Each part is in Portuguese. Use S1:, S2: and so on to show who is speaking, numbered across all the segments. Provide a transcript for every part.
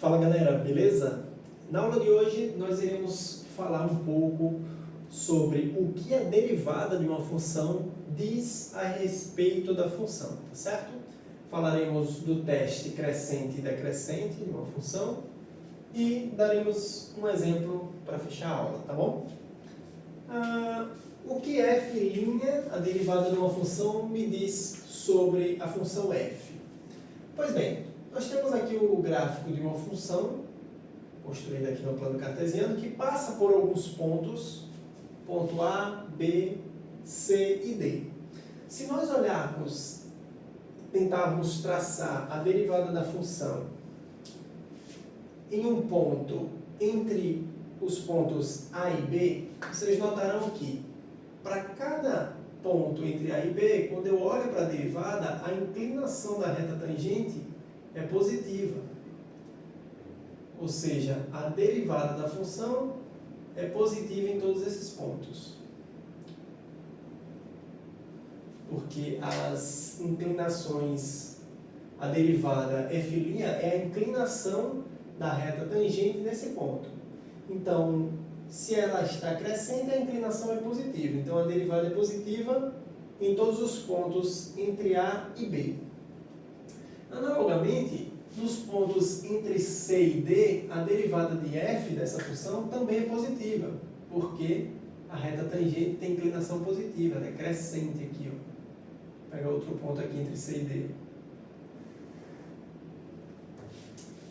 S1: Fala galera, beleza? Na aula de hoje nós iremos falar um pouco sobre o que a derivada de uma função diz a respeito da função, tá certo? Falaremos do teste crescente e decrescente de uma função e daremos um exemplo para fechar a aula, tá bom? O que f', a derivada de uma função, me diz sobre a função f? Pois bem, nós temos aqui o gráfico de uma função, construída aqui no plano cartesiano, que passa por alguns pontos, ponto A, B, C e D. Se nós olharmos, tentarmos traçar a derivada da função em um ponto entre os pontos A e B, vocês notarão que para cada ponto entre A e B, quando eu olho para a derivada, a inclinação da reta tangente é positiva. Ou seja, a derivada da função é positiva em todos esses pontos. Porque as inclinações, a derivada f' é a inclinação da reta tangente nesse ponto. Então, se ela está crescente, a inclinação é positiva. Então, a derivada é positiva em todos os pontos entre A e B. Analogamente, nos pontos entre C e D, a derivada de f dessa função também é positiva, porque a reta tangente tem inclinação positiva, né? Crescente aqui. Ó. Vou pegar outro ponto aqui entre C e D.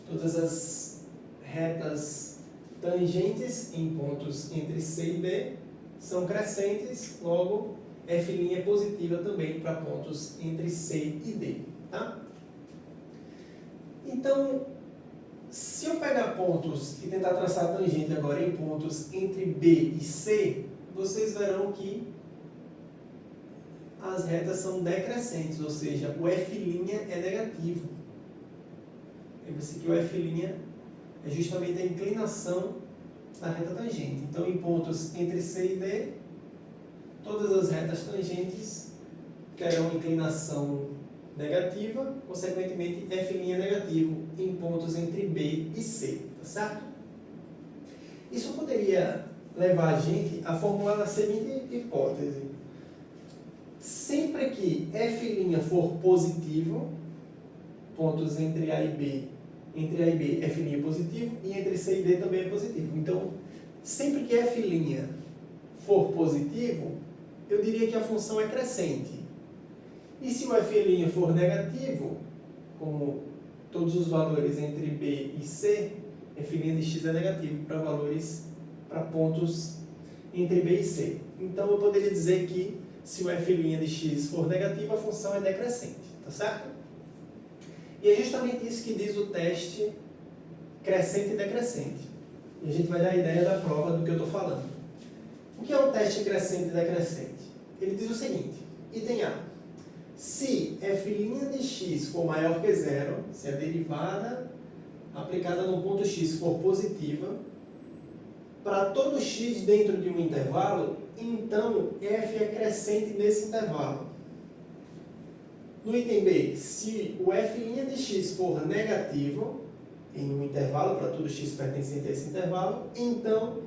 S1: Todas as retas tangentes em pontos entre C e D são crescentes, logo f' é positiva também para pontos entre C e D. Tá? Então, se eu pegar pontos e tentar traçar a tangente agora em pontos entre B e C, vocês verão que as retas são decrescentes, ou seja, o f' é negativo. Lembre-se que o f' é justamente a inclinação da reta tangente. Então, em pontos entre C e D, todas as retas tangentes terão inclinação negativa, consequentemente, f' é negativo em pontos entre B e C, tá certo? Isso poderia levar a gente a formular a seguinte hipótese. Sempre que f' for positivo, pontos entre A e B, f' é positivo e entre C e D também é positivo. Então, sempre que f' for positivo, eu diria que a função é crescente. E se o f' for negativo, como todos os valores entre B e C, f' de x é negativo para pontos entre B e C. Então, eu poderia dizer que se o f' de x for negativo, a função é decrescente, tá certo? E é justamente isso que diz o teste crescente e decrescente. E a gente vai dar a ideia da prova do que eu estou falando. O que é o teste crescente e decrescente? Ele diz o seguinte, item A. Se f' de x for maior que zero, se a derivada aplicada no ponto x for positiva, para todo x dentro de um intervalo, então f é crescente nesse intervalo. No item B, se o f' de x for negativo, em um intervalo, para todo x pertencente a esse intervalo, então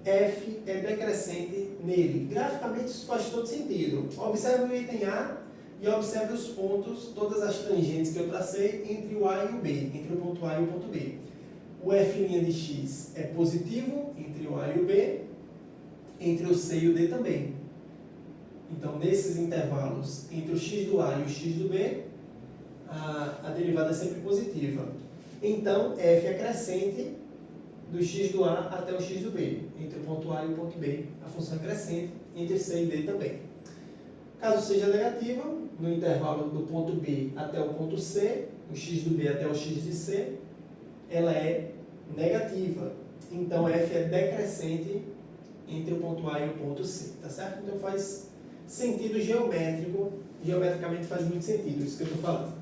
S1: f é decrescente nele. Graficamente isso faz todo sentido. Observe o item A e observe os pontos, todas as tangentes que eu tracei entre o A e o B, entre o ponto A e o ponto B. O f' de x é positivo entre o A e o B, entre o C e o D também. Então, nesses intervalos, entre o x do A e o x do B, a derivada é sempre positiva. Então, f é crescente do x do A até o x do B. Entre o ponto A e o ponto B, a função é crescente, entre C e D também. Caso seja negativa, no intervalo do ponto B até o ponto C, o x do B até o x de C, ela é negativa. Então, f é decrescente entre o ponto A e o ponto C, tá certo? Então, faz sentido geométrico, geometricamente faz muito sentido isso que eu estou falando.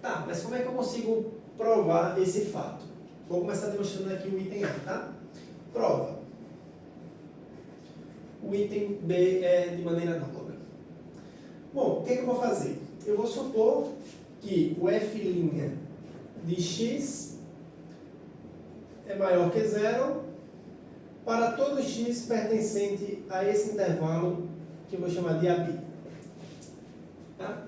S1: Tá, mas como é que eu consigo provar esse fato? Vou começar demonstrando aqui o item A, tá? Prova. O item B é de maneira análoga. Bom, o que eu vou fazer? Eu vou supor que o f' de x é maior que zero para todo x pertencente a esse intervalo que eu vou chamar de AB. Tá?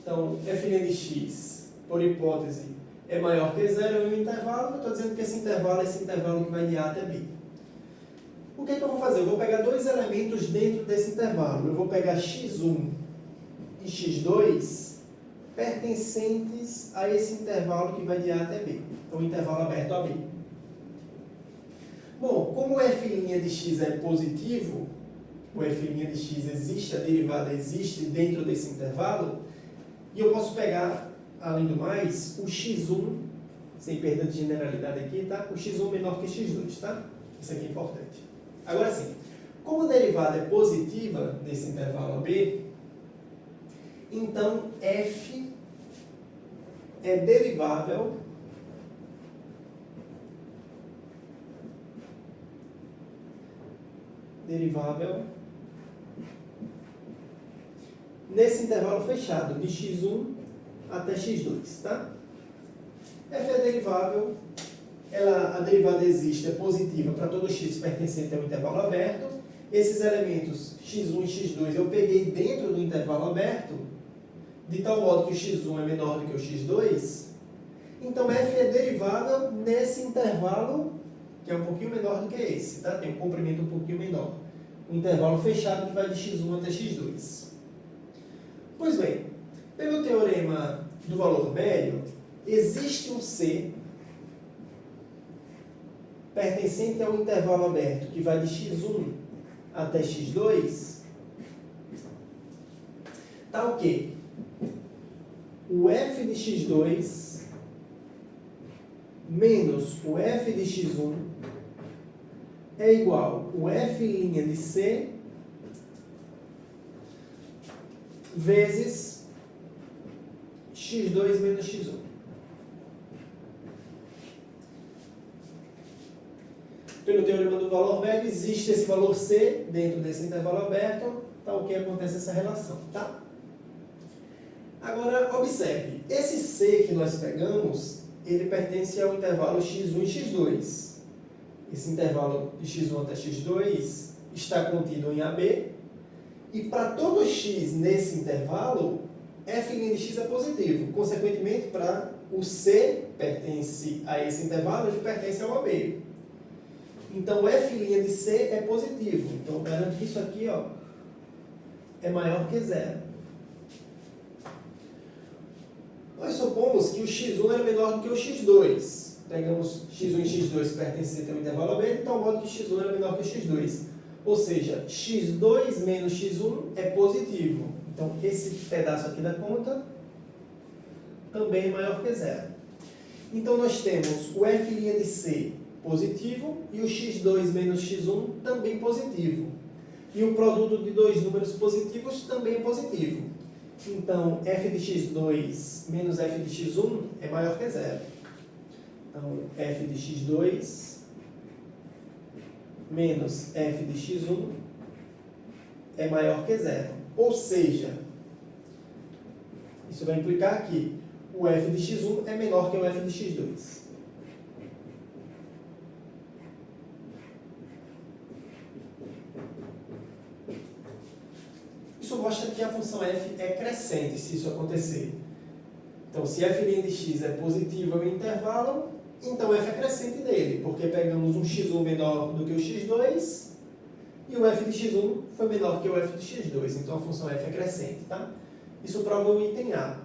S1: Então, f' de x, por hipótese, é maior que zero em um intervalo. Eu estou dizendo que esse intervalo é esse intervalo que vai de A até B. O que é que eu vou fazer? Eu vou pegar dois elementos dentro desse intervalo. Eu vou pegar x1 e x2 pertencentes a esse intervalo que vai de A até B. Então, intervalo aberto a B. Bom, como o f' de x é positivo, o f' de x existe, a derivada existe dentro desse intervalo, e eu posso pegar, além do mais, o x1, sem perda de generalidade aqui, tá? O x1 menor que x2, tá? Isso aqui é importante. Agora sim, como a derivada é positiva nesse intervalo AB, então f é derivável nesse intervalo fechado, de x1 até x2, tá? F é derivável, a derivada existe, é positiva para todo x pertencente ao intervalo aberto. Esses elementos x1 e x2 eu peguei dentro do intervalo aberto, de tal modo que o x1 é menor do que o x2. Então, f é derivável nesse intervalo, que é um pouquinho menor do que esse, tá? Tem um comprimento um pouquinho menor. Um intervalo fechado que vai de x1 até x2. Pois bem, pelo teorema do valor médio, existe um C pertencente ao intervalo aberto que vai de x1 até x2, tá o quê? O f de x2 menos o f de x1 é igual o f' de C vezes x2 menos x1. Pelo teorema do valor médio, existe esse valor C dentro desse intervalo aberto, tá o que acontece essa relação, tá? Agora, observe, esse C que nós pegamos, ele pertence ao intervalo x1 e x2. Esse intervalo de x1 até x2 está contido em AB, e para todo x nesse intervalo, f' de x é positivo. Consequentemente, para o C pertence a esse intervalo, ele pertence ao AB. Então, o f' de C é positivo. Então, garanto que isso aqui, ó, é maior que zero. Nós supomos que o x1 era menor do que o x2. Pegamos x1 e x2 pertencentes ao intervalo aberto, de tal modo que x1 era menor que o x2. Ou seja, x2 menos x1 é positivo. Então, esse pedaço aqui da conta também é maior que zero. Então, nós temos o f' de C positivo e o x2 menos x1 também positivo. E o produto de dois números positivos também é positivo. Então, f de x2 menos f de x1 é maior que zero. Então, f de x2 menos f de x1 é maior que zero. Ou seja, isso vai implicar que o f de x1 é menor que o f de x2. Isso mostra que a função f é crescente se isso acontecer. Então, se f' de x é positivo em intervalo, então f é crescente dele, porque pegamos um x1 menor do que o x2 e o f de x1 foi menor que o f de x2. Então, a função f é crescente, tá? Isso prova o item A.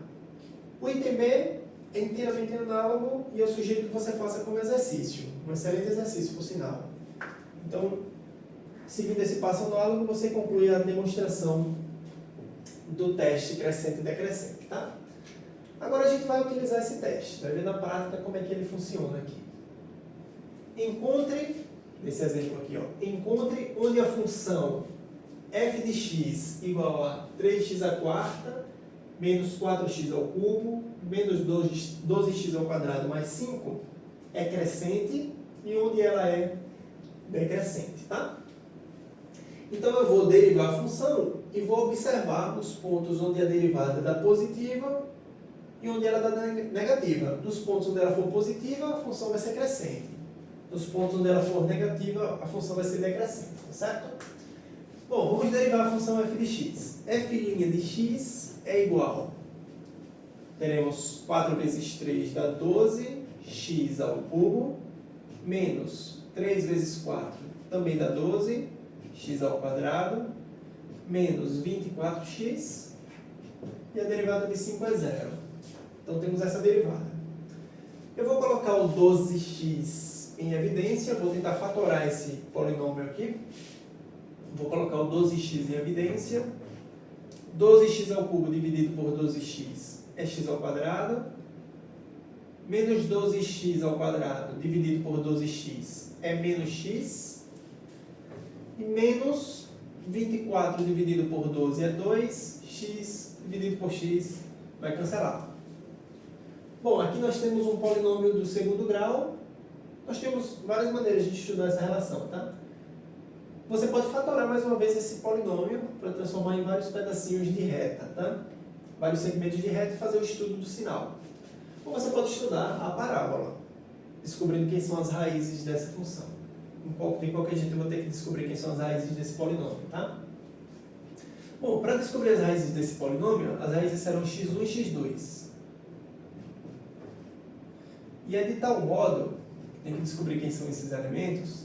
S1: O item B é inteiramente análogo e eu sugiro que você faça como exercício. Um excelente exercício, por sinal. Então, seguindo esse passo análogo, você conclui a demonstração do teste crescente e decrescente, tá? Agora a gente vai utilizar esse teste, vai ver na prática como é que ele funciona aqui. Encontre, nesse exemplo aqui, ó, encontre onde a função f de x igual a 3x à quarta menos 4x ao cubo menos 12x ao quadrado mais 5 é crescente e onde ela é decrescente, tá? Então eu vou derivar a função e vou observar os pontos onde a derivada dá positiva e onde ela dá negativa. Dos pontos onde ela for positiva, a função vai ser crescente. Nos pontos onde ela for negativa, a função vai ser decrescente, tá certo? Bom, vamos derivar a função f de x. F' de x é igual. Teremos 4 vezes 3 dá 12, x ao cubo, menos 3 vezes 4 também dá 12, x ao quadrado, menos 24x, e a derivada de 5 é zero. Então temos essa derivada. Eu vou colocar o 12x em evidência, vou tentar fatorar esse polinômio aqui. Vou colocar o 12x em evidência. 12x ao cubo dividido por 12x é x ao quadrado. Menos 12x ao quadrado dividido por 12x é menos x. E menos 24 dividido por 12 é 2. X dividido por x vai cancelar. Bom, aqui nós temos um polinômio do segundo grau. Nós temos várias maneiras de estudar essa relação, tá? Você pode fatorar mais uma vez esse polinômio para transformar em vários pedacinhos de reta, tá? Vários segmentos de reta e fazer o estudo do sinal. Ou você pode estudar a parábola, descobrindo quem são as raízes dessa função. De qualquer jeito eu vou ter que descobrir quem são as raízes desse polinômio, tá? Bom, para descobrir as raízes desse polinômio, as raízes serão x1 e x2. E é de tal modo, tem que descobrir quem são esses elementos,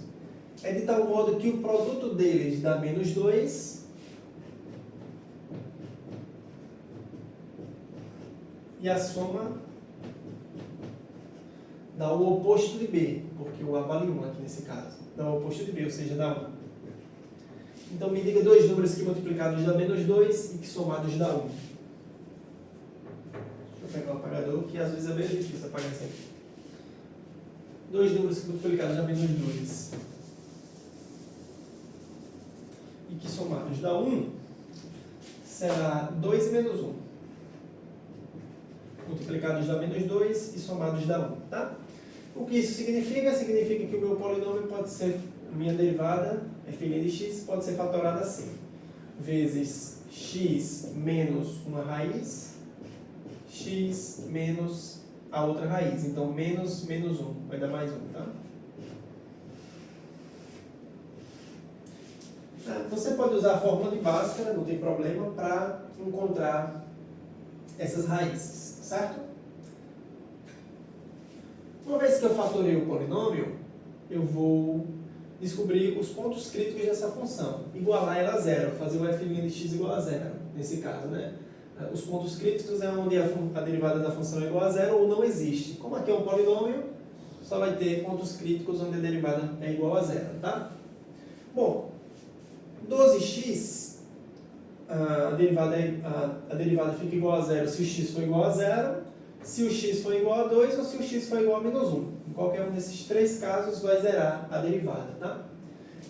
S1: é de tal modo que o produto deles dá menos 2 e a soma dá o oposto de B, porque o A vale 1 aqui nesse caso. Dá o oposto de B, ou seja, dá 1. Então me diga dois números que multiplicados dá menos 2 e que somados dá 1. Deixa eu pegar o apagador, que às vezes é bem difícil apagar isso aqui. Dois números que multiplicados dá menos 2 e que somados dá 1, será 2 e menos 1. Multiplicados dá menos 2 e somados dá 1, tá? O que isso significa? Significa que o meu polinômio pode ser, minha derivada, f' de x, pode ser fatorada assim. Vezes x menos uma raiz, x menos a outra raiz. Então, menos 1, vai dar mais 1, tá? Você pode usar a fórmula de Bhaskara, não tem problema, para encontrar essas raízes, certo? Uma vez que eu fatorei o polinômio, eu vou descobrir os pontos críticos dessa função, igualar ela a zero, fazer o f' de x igual a zero, nesse caso, né? Os pontos críticos é onde a derivada da função é igual a zero ou não existe. Como aqui é um polinômio, só vai ter pontos críticos onde a derivada é igual a zero, tá? Bom, 12x, a derivada fica igual a zero se o x for igual a zero, se o x for igual a 2 ou se o x for igual a menos 1. Em qualquer um desses três casos vai zerar a derivada, tá?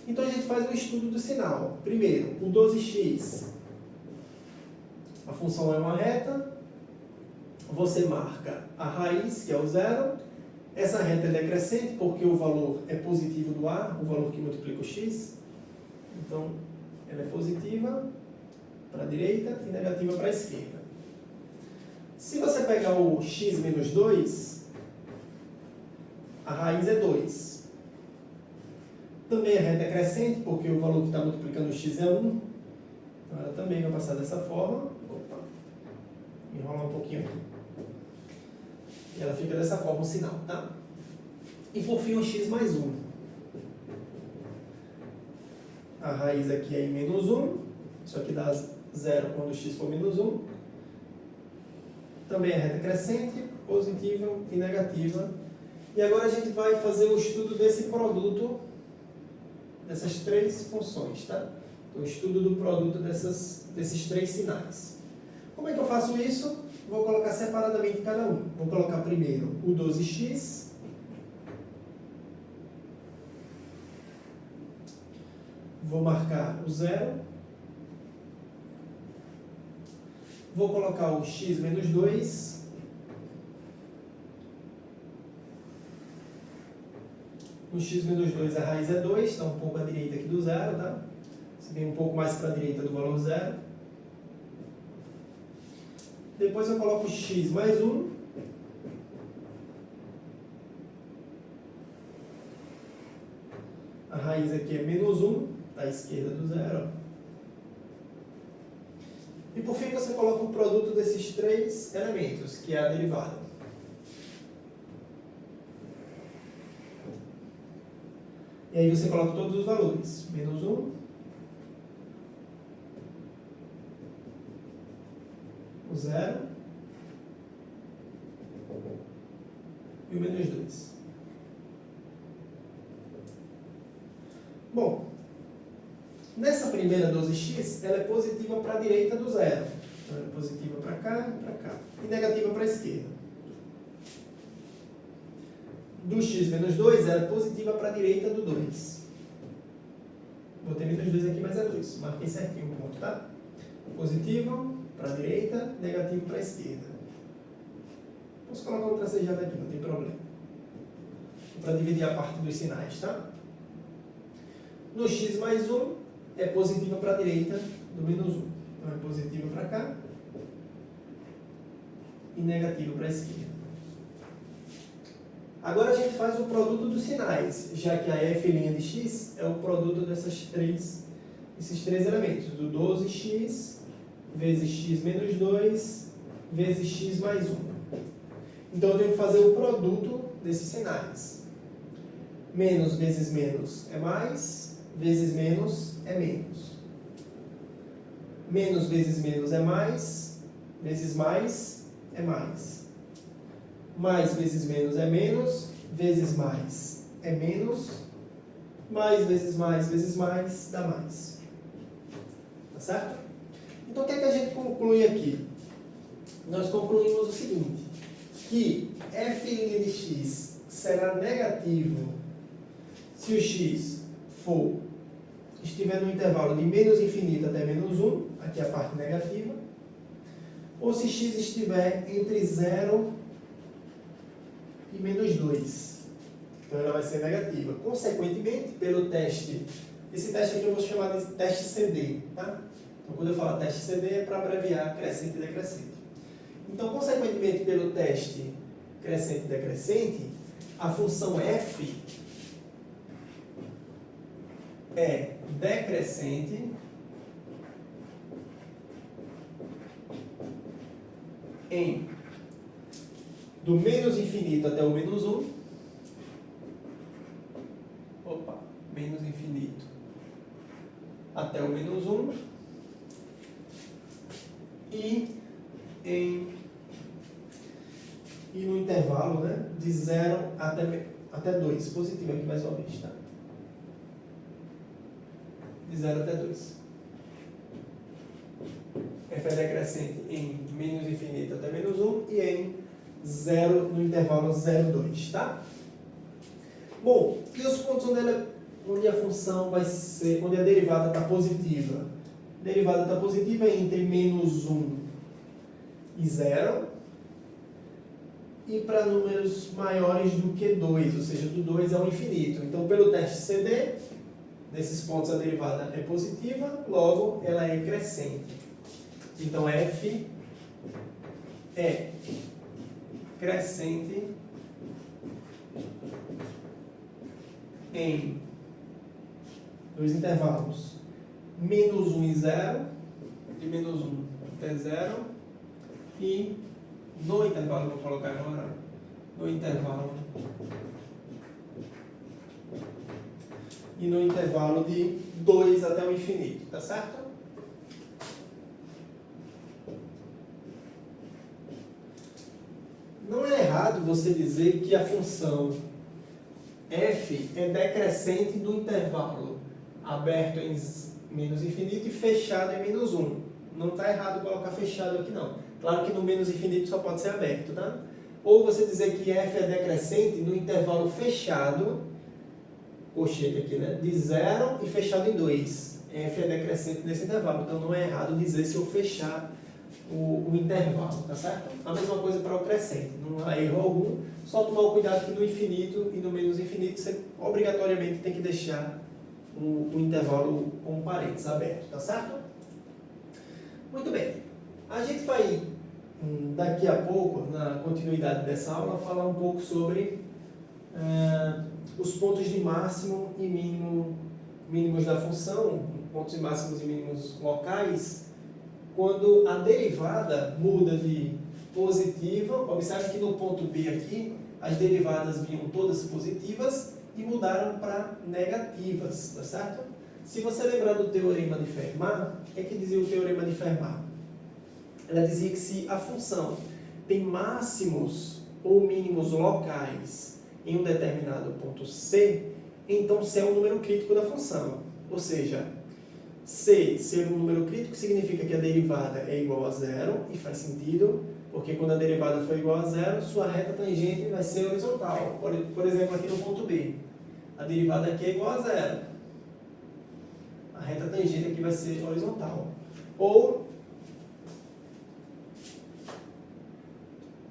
S1: Então a gente faz um estudo do sinal. Primeiro, o 12x, a função é uma reta, você marca a raiz, que é o zero. Essa reta é decrescente porque o valor é positivo do A, o valor que multiplica o x. Então, ela é positiva para a direita e negativa para a esquerda. Se você pegar o x menos 2, a raiz é 2. Também a reta é crescente, porque o valor que está multiplicando o x é 1. Então, ela também vai passar dessa forma. Opa, enrolar um pouquinho aqui. E ela fica dessa forma, o sinal, tá? E por fim, o x mais 1. A raiz aqui é em menos 1. Isso aqui dá 0 quando o x for menos 1. Também é reta crescente, positiva e negativa. E agora a gente vai fazer o estudo desse produto, dessas três funções, tá? Então, o estudo do produto desses três sinais. Como é que eu faço isso? Vou colocar separadamente cada um. Vou colocar primeiro o 12x. Vou marcar o 0. Vou colocar o x menos 2. No x menos 2 a raiz é 2, está um pouco à direita aqui do zero, tá? Se vem um pouco mais para a direita do valor zero. Depois eu coloco x mais 1. A raiz aqui é menos 1, à esquerda do zero. E por fim você coloca o produto desses três elementos, que é a derivada. E aí você coloca todos os valores. Menos 1, o zero e o menos 2. Bom, nessa primeira 12x, ela é positiva para a direita do zero. Então, ela é positiva para cá e para cá. E negativa para a esquerda. Do x menos 2, ela é positiva para a direita do 2. Botei menos 2 aqui, mas é 2. Marquei certinho o ponto, tá? Positivo para a direita, negativo para a esquerda. Posso colocar outra tracejada aqui, não tem problema. Para dividir a parte dos sinais, tá? No x mais 1, é positiva para a direita do menos 1. Então é positivo para cá e negativo para a esquerda. Agora a gente faz o produto dos sinais, já que a f' de x é o produto desses três elementos, do 12x vezes x menos 2 vezes x mais 1. Então eu tenho que fazer o produto desses sinais. Menos vezes menos é mais, vezes menos é menos. Menos vezes menos é mais, vezes mais é mais. Mais vezes menos é menos, vezes mais é menos. Mais vezes mais dá mais. Tá certo? Então o que é que a gente conclui aqui? Nós concluímos o seguinte, que f' de x será negativo se o x estiver no intervalo de menos infinito até menos 1, aqui é a parte negativa, ou se x estiver entre 0 e menos 2. Então ela vai ser negativa. Consequentemente, pelo teste, esse teste aqui eu vou chamar de teste CD, tá? Então quando eu falo teste CD é para abreviar crescente e decrescente. Então, consequentemente, pelo teste crescente e decrescente, a função f é decrescente em do menos infinito até o menos 1. Menos infinito até o menos 1. E no intervalo, né, de 0 até 2. Positivo aqui mais uma vez, tá? De 0 até 2. F é decrescente em menos infinito até menos 1 e em 0 no intervalo 0, 2, tá? Bom, e os pontos onde a função vai ser, onde a derivada está positiva? A derivada está positiva entre menos 1 e 0 e para números maiores do que 2, ou seja, do 2 ao infinito. Então, pelo teste CD, nesses pontos a derivada é positiva, logo ela é crescente. Então, f é crescente em dois intervalos, menos 1 e 0, de menos 1 até 0, e no intervalo, vou colocar agora, no intervalo de 2 até o infinito, tá certo? Não é errado você dizer que a função f é decrescente do intervalo aberto em menos infinito e fechado em menos 1. Não está errado colocar fechado aqui não. Claro que no menos infinito só pode ser aberto, tá? Ou você dizer que f é decrescente no intervalo fechado, colchete aqui, né? De 0 e fechado em 2. F é decrescente nesse intervalo. Então não é errado dizer se eu fechar o intervalo, tá certo? A mesma coisa para o crescente. Não há erro algum. Só tomar o cuidado que no infinito e no menos infinito você obrigatoriamente tem que deixar o intervalo com parênteses aberto, tá certo? Muito bem. A gente vai, daqui a pouco, na continuidade dessa aula, falar um pouco sobre o os pontos de máximo e mínimos da função, pontos de máximos e mínimos locais, quando a derivada muda de positiva. Observe que no ponto B aqui, as derivadas vinham todas positivas e mudaram para negativas, tá certo? Se você lembrar do teorema de Fermat, o que é que dizia o teorema de Fermat? Ela dizia que se a função tem máximos ou mínimos locais em um determinado ponto C, então C é um número crítico da função. Ou seja, C ser um número crítico significa que a derivada é igual a zero, e faz sentido, porque quando a derivada for igual a zero, sua reta tangente vai ser horizontal. Por exemplo, aqui no ponto B, a derivada aqui é igual a zero. A reta tangente aqui vai ser horizontal. Ou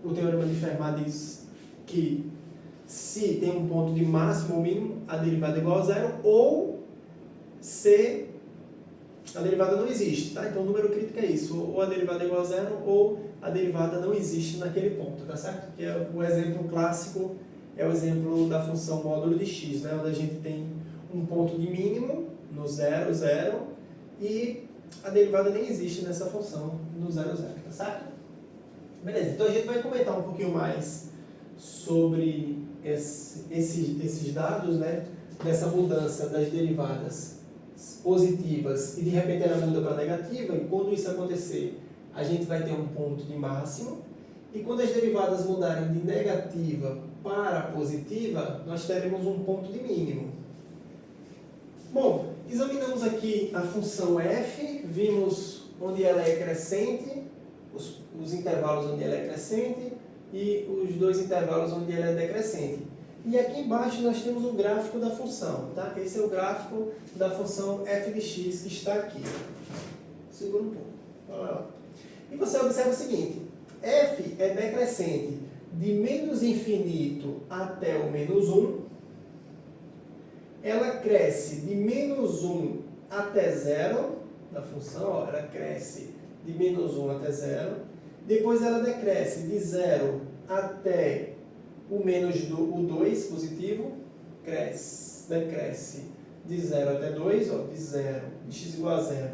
S1: o teorema de Fermat diz que se tem um ponto de máximo ou mínimo, a derivada é igual a zero, ou se a derivada não existe, tá? Então o número crítico é isso, ou a derivada é igual a zero, ou a derivada não existe naquele ponto, tá certo? Que é o exemplo clássico, é o exemplo da função módulo de x, né? Onde a gente tem um ponto de mínimo no 0, 0, e a derivada nem existe nessa função no 0, 0, tá certo? Beleza, então a gente vai comentar um pouquinho mais sobre esses dados, né? Dessa mudança das derivadas positivas e de repente ela muda para negativa, e quando isso acontecer, a gente vai ter um ponto de máximo, e quando as derivadas mudarem de negativa para positiva, nós teremos um ponto de mínimo. Bom, examinamos aqui a função f, vimos onde ela é crescente, os intervalos onde ela é crescente e os dois intervalos onde ela é decrescente. E aqui embaixo nós temos o gráfico da função, tá? Esse é o gráfico da função f de x que está aqui. Segura um pouco. Olha lá. E você observa o seguinte, f é decrescente de menos infinito até o menos 1, ela cresce de menos 1 até 0, da função, ó, ela cresce de menos 1 até 0, depois ela decresce de 0 até o menos o 2 positivo, decresce de 0 até 2, ó, de 0, de x igual a 0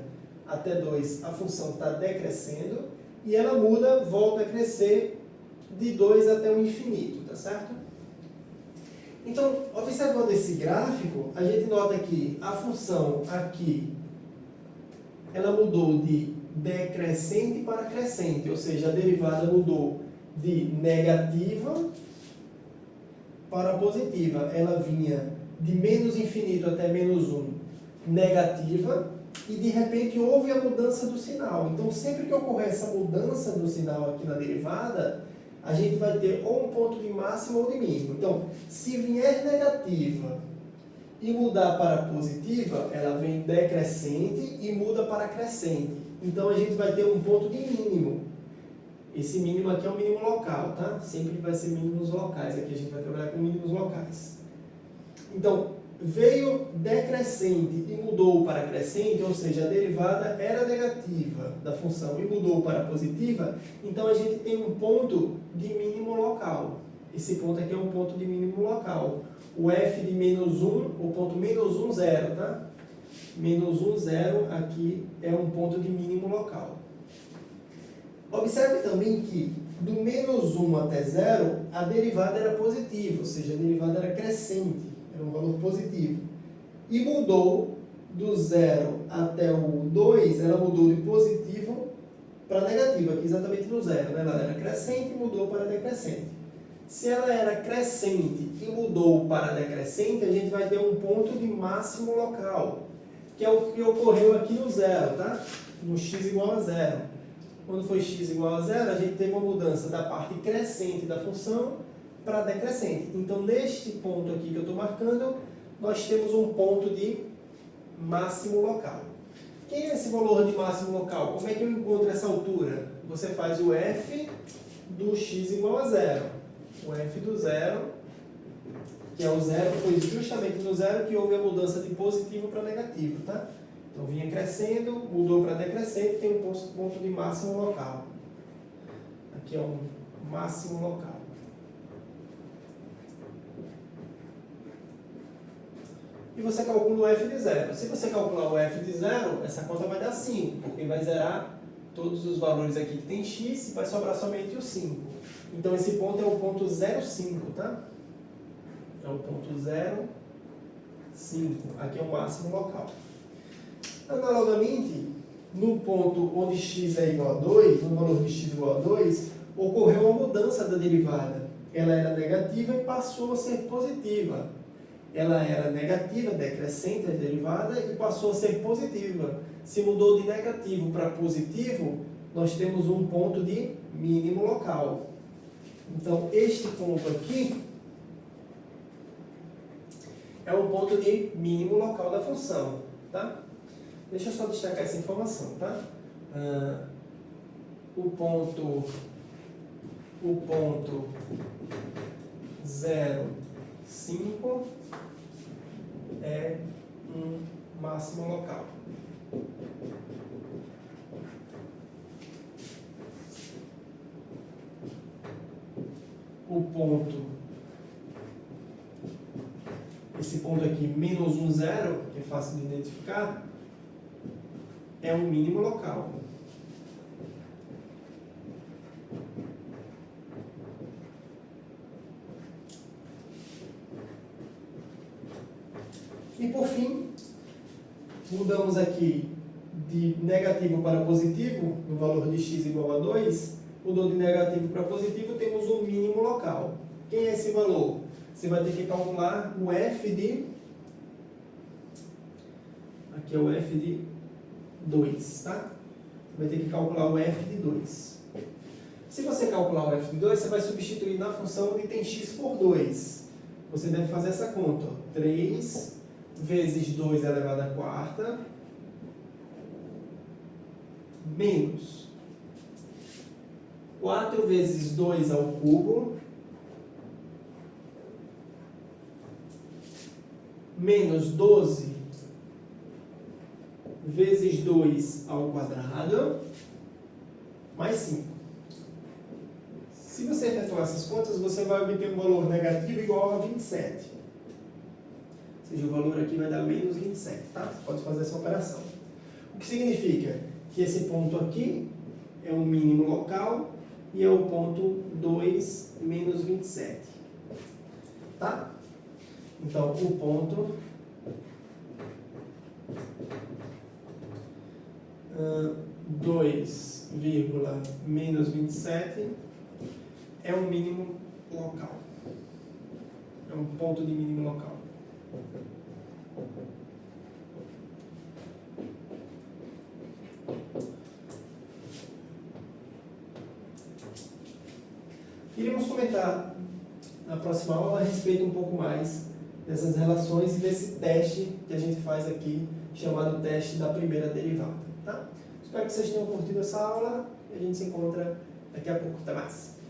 S1: até 2, a função está decrescendo, e ela muda, volta a crescer de 2 até o infinito, tá certo? Então, observando esse gráfico, a gente nota que a função aqui, ela mudou de decrescente para crescente, ou seja, a derivada mudou de negativa para positiva. Ela vinha de menos infinito até menos 1, negativa, e de repente houve a mudança do sinal. Então, sempre que ocorrer essa mudança do sinal aqui na derivada, a gente vai ter ou um ponto de máximo ou de mínimo. Então, se vier negativa e mudar para positiva, ela vem decrescente e muda para crescente. Então, a gente vai ter um ponto de mínimo. Esse mínimo aqui é um mínimo local, tá? Sempre vai ser mínimos locais. Aqui a gente vai trabalhar com mínimos locais. Então, veio decrescente e mudou para crescente, ou seja, a derivada era negativa da função e mudou para positiva, então a gente tem um ponto de mínimo local. Esse ponto aqui é um ponto de mínimo local. O f de menos 1, o ponto menos 1, 0, tá? Menos 1, 0, aqui é um ponto de mínimo local. Observe também que do menos 1 até 0, a derivada era positiva, ou seja, a derivada era crescente. Era um valor positivo. E mudou do 0 até o 2, ela mudou de positivo para negativo, aqui exatamente no 0, né? Ela era crescente e mudou para decrescente. Se ela era crescente e mudou para decrescente, a gente vai ter um ponto de máximo local, que é o que ocorreu aqui no 0, tá? No x igual a 0. Quando foi x igual a 0, a gente teve uma mudança da parte crescente da função para decrescente. Então, neste ponto aqui que eu estou marcando, nós temos um ponto de máximo local. Quem é esse valor de máximo local? Como é que eu encontro essa altura? Você faz o f do x igual a 0. O f do 0, que é o 0, foi justamente no 0 que houve a mudança de positivo para negativo, tá? Então, vinha crescendo, mudou para decrescente, tem um ponto de máximo local. Aqui é um máximo local. e você calcula o f de 0. Se você calcular o f de 0, essa conta vai dar 5, porque vai zerar todos os valores aqui que tem x e vai sobrar somente o 5. Então esse ponto é o ponto 0,5, tá? É o ponto 0,5. Aqui é o máximo local. Analogamente, no ponto onde x é igual a 2, no valor de x igual a 2, ocorreu uma mudança da derivada. Ela era negativa e passou a ser positiva. Ela era negativa, decrescente a derivada, e passou a ser positiva. Se mudou de negativo para positivo, nós temos um ponto de mínimo local. Então, este ponto aqui é um ponto de mínimo local da função, tá? Deixa eu só destacar essa informação, tá? O ponto 0,5 é um máximo local. O ponto, esse ponto aqui, menos 1, 0, que é fácil de identificar, é um mínimo local. E por fim, mudamos aqui de negativo para positivo, no valor de x igual a 2, mudou de negativo para positivo, temos um mínimo local. Quem é esse valor? Você vai ter que calcular o f de... Aqui é o f de 2, tá? Você vai ter que calcular o f de 2. Se você calcular o f de 2, você vai substituir na função onde tem x por 2. Você deve fazer essa conta, ó. 3 vezes 2 elevado à quarta, menos 4 vezes 2 ao cubo, menos 12 vezes 2 ao quadrado, mais 5. Se você efetuar essas contas, você vai obter um valor negativo igual a 27. Ou seja, o valor aqui vai dar menos 27, tá? Você pode fazer essa operação. O que significa que esse ponto aqui é um mínimo local e é o ponto 2 menos 27. Tá? Então, o ponto 2, menos 27 é um mínimo local. É um ponto de mínimo local. Iremos comentar na próxima aula a respeito um pouco mais dessas relações e desse teste que a gente faz aqui, chamado teste da primeira derivada. Tá? Espero que vocês tenham curtido essa aula e a gente se encontra daqui a pouco. Até mais!